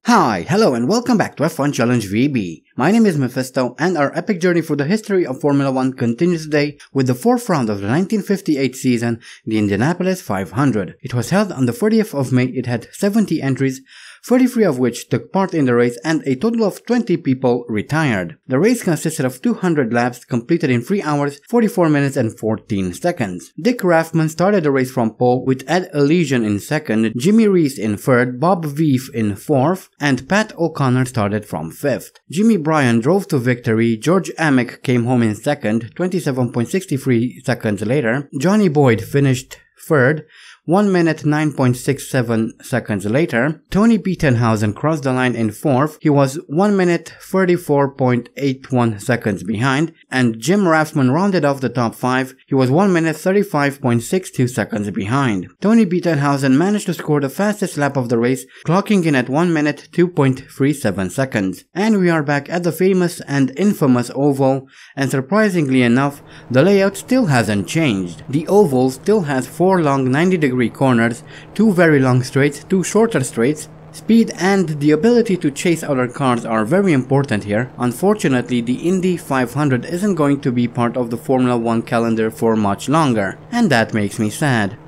Hi, hello and welcome back to F1 Challenge VB. My name is Mephisto and our epic journey through the history of Formula 1 continues today with the fourth round of the 1958 season, the Indianapolis 500. It was held on the 30th of May, it had 70 entries, 33 of which took part in the race and a total of 20 people retired. The race consisted of 200 laps completed in 3 hours, 44 minutes and 14 seconds. Dick Raffman started the race from pole with Ed Elysian in second, Jimmy Reese in third, Bob Veef in fourth, and Pat O'Connor started from fifth. Jimmy Bryan drove to victory, George Amick came home in second, 27.63 seconds later, Johnny Boyd finished third, 1 minute 9.67 seconds later, Tony Beatenhausen crossed the line in fourth, he was 1 minute 34.81 seconds behind, and Jim Rathman rounded off the top 5, he was 1 minute 35.62 seconds behind. Tony Beatenhausen managed to score the fastest lap of the race, clocking in at 1 minute 2.37 seconds. And we are back at the famous and infamous oval, and surprisingly enough, the layout still hasn't changed. The oval still has 4 long 90-degree corners, 2 very long straights, 2 shorter straights. Speed and the ability to chase other cars are very important here. Unfortunately, the Indy 500 isn't going to be part of the Formula 1 calendar for much longer, and that makes me sad.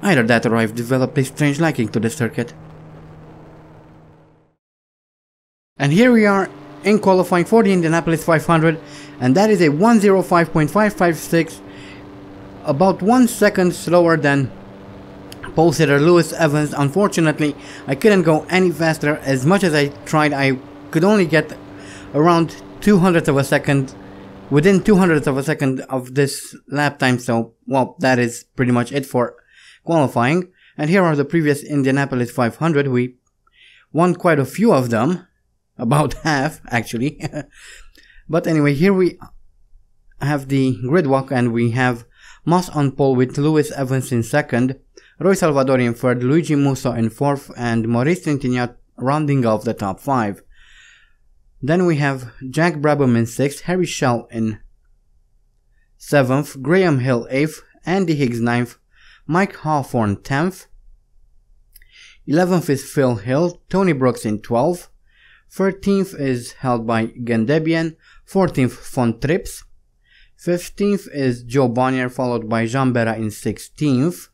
Either that or I've developed a strange liking to the circuit. And here we are in qualifying for the Indianapolis 500, and that is a 1:05.556, about 1 second slower than pole sitter Lewis Evans. Unfortunately, I couldn't go any faster. As much as I tried, I could only get around 200ths of a second, within 200ths of a second of this lap time, so, well, that is pretty much it for qualifying. And here are the previous Indianapolis 500. We won quite a few of them, about half, actually. But anyway, here we have the grid walk, and we have Moss on pole with Lewis Evans in second, Roy Salvadori in third, Luigi Musso in fourth, and Maurice Trintignant rounding off the top 5. Then we have Jack Brabham in 6th, Harry Schell in 7th, Graham Hill 8th, Andy Higgs 9th, Mike Hawthorne 10th, 11th is Phil Hill, Tony Brooks in 12th, 13th is held by Gendebian, 14th Von Trips, 15th is Joe Bonnier, followed by Jean Berra in 16th.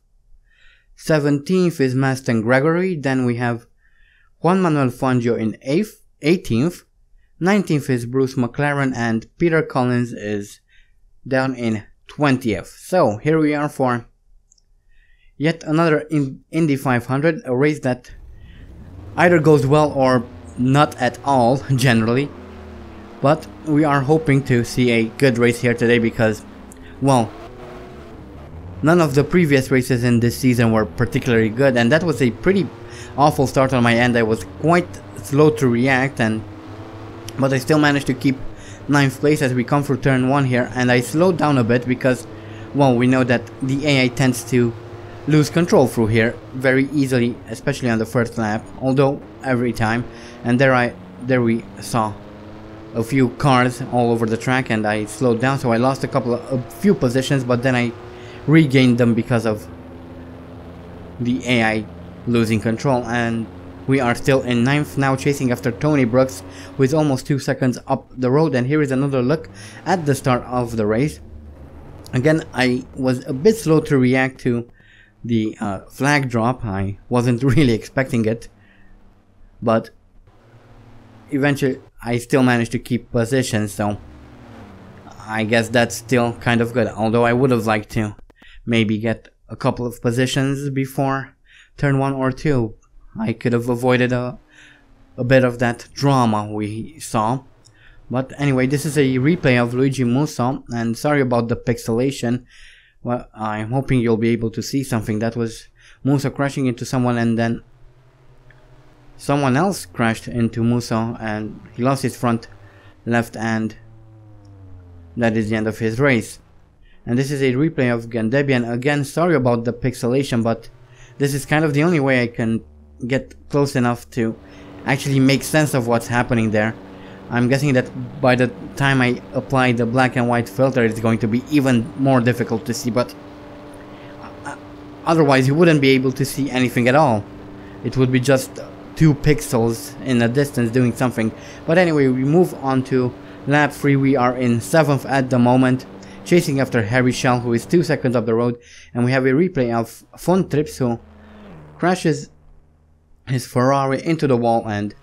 17th is Maston Gregory. Then we have Juan Manuel Fangio in 18th. 19th is Bruce McLaren, and Peter Collins is down in 20th. So here we are for yet another Indy 500, a race that either goes well or not at all, generally. But we are hoping to see a good race here today because, well, none of the previous races in this season were particularly good, and that was a pretty awful start on my end. I was quite slow to react, but I still managed to keep 9th place as we come through turn 1 here, and I slowed down a bit because, well, we know that the AI tends to lose control through here very easily, especially on the first lap, although every time. And there we saw a few cars all over the track, and I slowed down, so I lost a few positions, but then I regained them because of the AI losing control. And we are still in 9th now, chasing after Tony Brooks, who is almost 2 seconds up the road. And here is another look at the start of the race. Again, I was a bit slow to react to the flag drop. I wasn't really expecting it, but eventually I still managed to keep position, so I guess that's still kind of good. Although I would have liked to maybe get a couple of positions before turn 1 or 2. I could have avoided a bit of that drama we saw. But anyway, this is a replay of Luigi Musso, and sorry about the pixelation. Well, I'm hoping you'll be able to see something. That was Musso crashing into someone, and then someone else crashed into Musso and he lost his front left, and that is the end of his race. And this is a replay of Gendebian. Again, sorry about the pixelation, but this is kind of the only way I can get close enough to actually make sense of what's happening there. I'm guessing that by the time I apply the black and white filter, it's going to be even more difficult to see, but otherwise you wouldn't be able to see anything at all. It would be just 2 pixels in the distance doing something. But anyway, we move on to lap 3. We are in 7th at the moment, chasing after Harry Shell, who is 2 seconds up the road. And we have a replay of Von Trips, who crashes his Ferrari into the wall and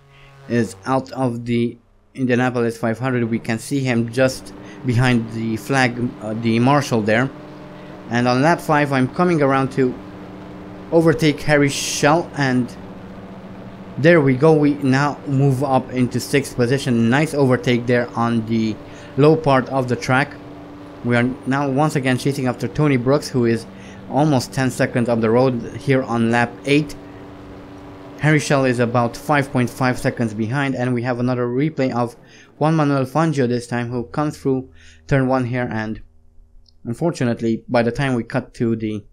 is out of the Indianapolis 500. We can see him just behind the flag, the marshal there. And on lap 5 I'm coming around to overtake Harry Shell, and there we go. We now move up into 6th position. Nice overtake there on the low part of the track. We are now once again chasing after Tony Brooks, who is almost 10 seconds up the road here on lap 8. Harry Shell is about 5.5 seconds behind, and we have another replay of Juan Manuel Fangio this time, who comes through turn 1 here, and unfortunately by the time we cut to the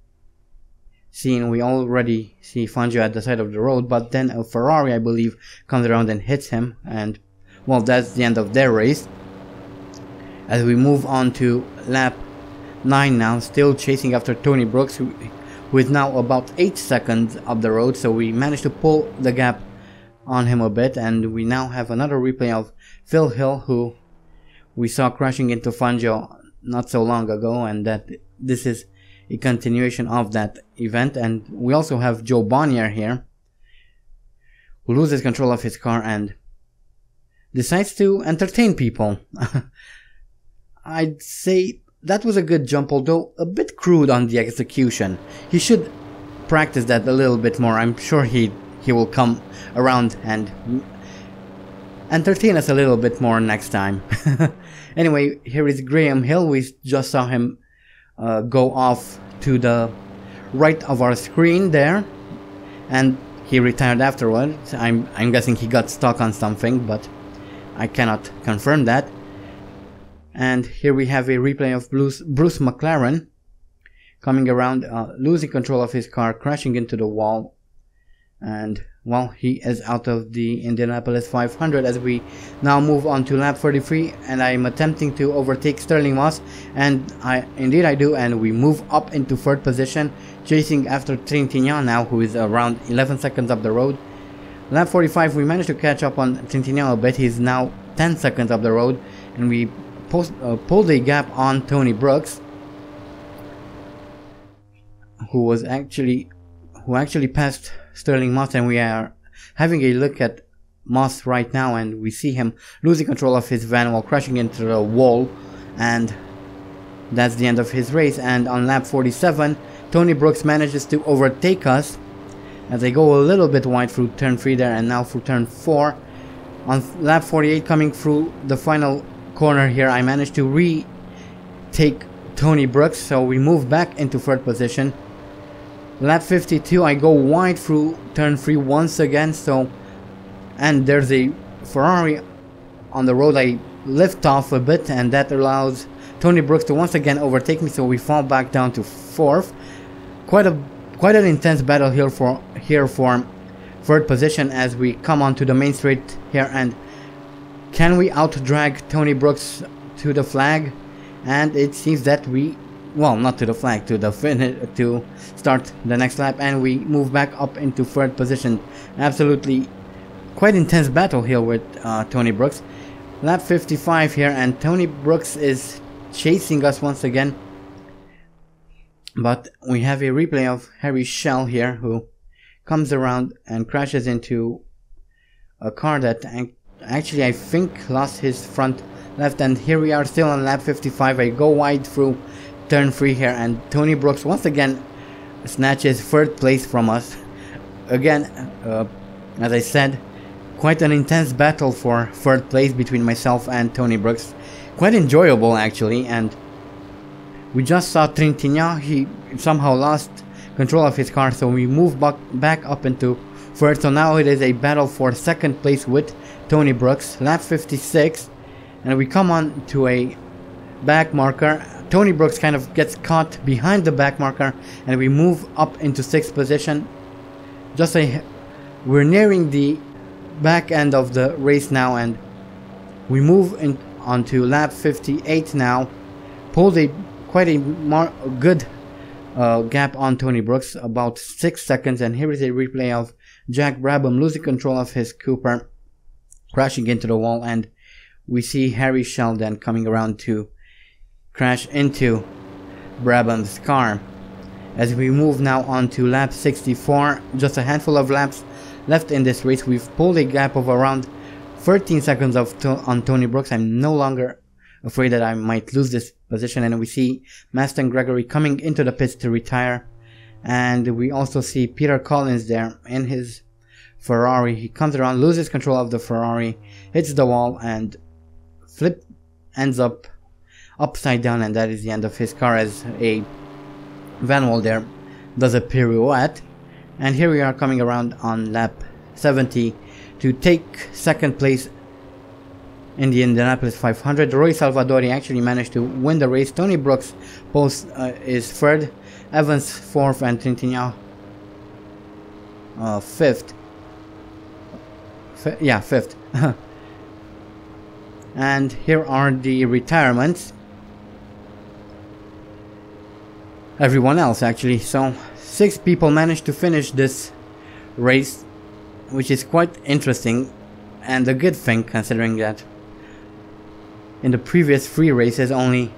scene we already see Fangio at the side of the road, but then a Ferrari, I believe, comes around and hits him, and well, that's the end of their race. As we move on to lap 9 now, still chasing after Tony Brooks, who is now about 8 seconds up the road, so we managed to pull the gap on him a bit. And we now have another replay of Phil Hill, who we saw crashing into Fangio not so long ago, and that this is a continuation of that event. And we also have Joe Bonnier here, who loses control of his car and decides to entertain people. I'd say that was a good jump, although a bit crude on the execution. He should practice that a little bit more. I'm sure he will come around and entertain us a little bit more next time. Anyway, here is Graham Hill. We just saw him go off to the right of our screen there, and he retired afterwards. I'm guessing he got stuck on something, but I cannot confirm that. And here we have a replay of Bruce McLaren coming around, losing control of his car, crashing into the wall, and well, he is out of the Indianapolis 500. As we now move on to lap 33, and I'm attempting to overtake Sterling Moss, and indeed I do, and we move up into 3rd position, chasing after Trintignant now, who is around 11 seconds up the road. Lap 45 we managed to catch up on Trintignant a bit. He's now 10 seconds up the road, and we pulled a gap on Tony Brooks, who actually passed Sterling Moss. And we are having a look at Moss right now, and we see him losing control of his van while crashing into the wall, and that's the end of his race. And on lap 47 Tony Brooks manages to overtake us as they go a little bit wide through turn 3 there, and now through turn 4. On lap 48, coming through the final corner here, I managed to retake Tony Brooks, so we move back into 3rd position. Lap 52 I go wide through turn 3 once again, and there's a Ferrari on the road. I lift off a bit, and that allows Tony Brooks to once again overtake me, so we fall back down to 4th. Quite an intense battle here for 3rd position as we come onto the main straight here, and can we out-drag Tony Brooks to the flag? And it seems that we, well, not to the flag, to the finish, to start the next lap, and we move back up into 3rd position. Absolutely quite intense battle here with Tony Brooks. Lap 55 here, and Tony Brooks is chasing us once again, but we have a replay of Harry Shell here, who comes around and crashes into a car that actually I think lost his front left. And here we are still on lap 55. I go wide through turn 3 here, and Tony Brooks once again snatches 3rd place from us. Again, as I said, quite an intense battle for 3rd place between myself and Tony Brooks. Quite enjoyable actually. And we just saw Trintignant, he somehow lost control of his car, so we move back up into 3rd. So now it is a battle for 2nd place with Tony Brooks. Lap 56, and we come on to a back marker. Tony Brooks kind of gets caught behind the back marker, and we move up into 6th position. We're nearing the back end of the race now, and we move onto lap 58 now. Pulled quite a good gap on Tony Brooks, about 6 seconds, and here is a replay of Jack Brabham losing control of his Cooper, crashing into the wall, and we see Harry Sheldon coming around to crash into Brabham's car. As we move now on to lap 64, just a handful of laps left in this race. We've pulled a gap of around 13 seconds on Tony Brooks. I'm no longer afraid that I might lose this position, and we see Maston Gregory coming into the pits to retire, and we also see Peter Collins there in his Ferrari. He comes around, loses control of the Ferrari, hits the wall, and ends up upside down, and that is the end of his car as a Van Wall there does a pirouette. And here we are coming around on lap 70 to take second place in the Indianapolis 500. Roy Salvadori actually managed to win the race. Tony Brooks is third, Evans fourth, and Trintignant fifth. Fifth. And here are the retirements. Everyone else actually. So 6 people managed to finish this race, which is quite interesting and a good thing, considering that in the previous 3 races only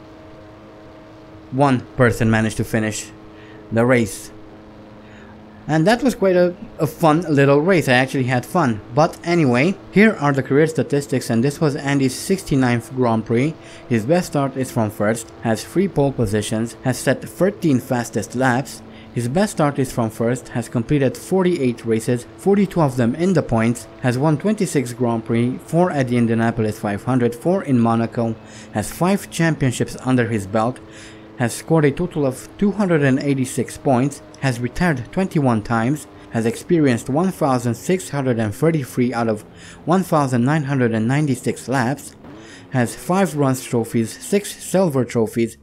1 person managed to finish the race. And that was quite a fun little race. I actually had fun. But anyway, here are the career statistics, and this was Andy's 69th Grand Prix. His best start is from first, has 3 pole positions, has set 13 fastest laps. His best start is from first, has completed 48 races, 42 of them in the points, has won 26 Grand Prix, 4 at the Indianapolis 500, 4 in Monaco, has 5 championships under his belt, has scored a total of 286 points, has retired 21 times, has experienced 1,633 out of 1,996 laps, has 5 bronze trophies, 6 silver trophies,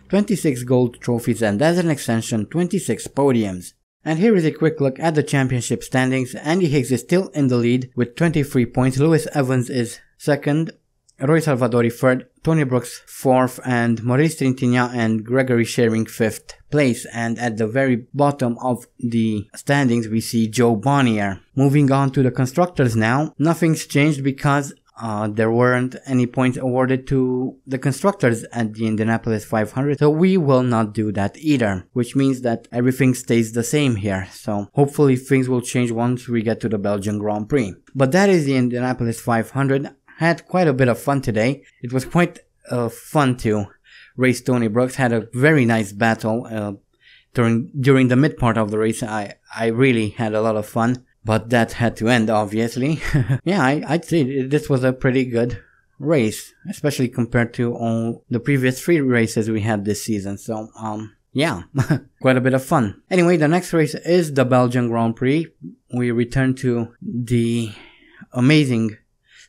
26 gold trophies, and as an extension 26 podiums. And here is a quick look at the championship standings. Andy Higgs is still in the lead with 23 points, Lewis Evans is second, Roy Salvadori third, Tony Brooks fourth, and Maurice Trintignant and Gregory sharing 5th place. And at the very bottom of the standings we see Joe Bonnier. Moving on to the constructors now, nothing's changed because there weren't any points awarded to the constructors at the Indianapolis 500, so we will not do that either, which means that everything stays the same here. So hopefully things will change once we get to the Belgian Grand Prix. But that is the Indianapolis 500. Had quite a bit of fun today. It was quite fun to race Tony Brooks. Had a very nice battle during the mid part of the race. I really had a lot of fun, but that had to end, obviously. Yeah, I'd say this was a pretty good race, especially compared to all the previous 3 races we had this season. So yeah, quite a bit of fun. Anyway, the next race is the Belgian Grand Prix. We return to the amazing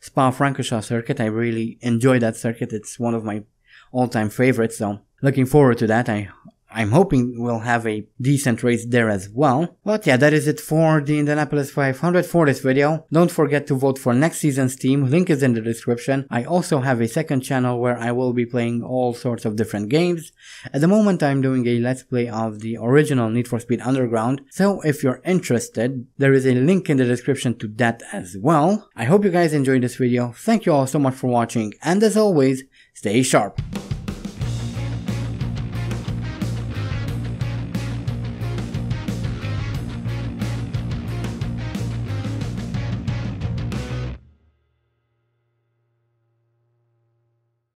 Spa-Francorchamps circuit. I really enjoy that circuit. It's one of my all-time favorites, so looking forward to that. I'm hoping we'll have a decent race there as well. But yeah, that is it for the Indianapolis 500 for this video. Don't forget to vote for next season's team. Link is in the description. I also have a second channel where I will be playing all sorts of different games. At the moment I'm doing a let's play of the original Need for Speed Underground. So if you're interested, there is a link in the description to that as well. I hope you guys enjoyed this video. Thank you all so much for watching, and as always, stay sharp.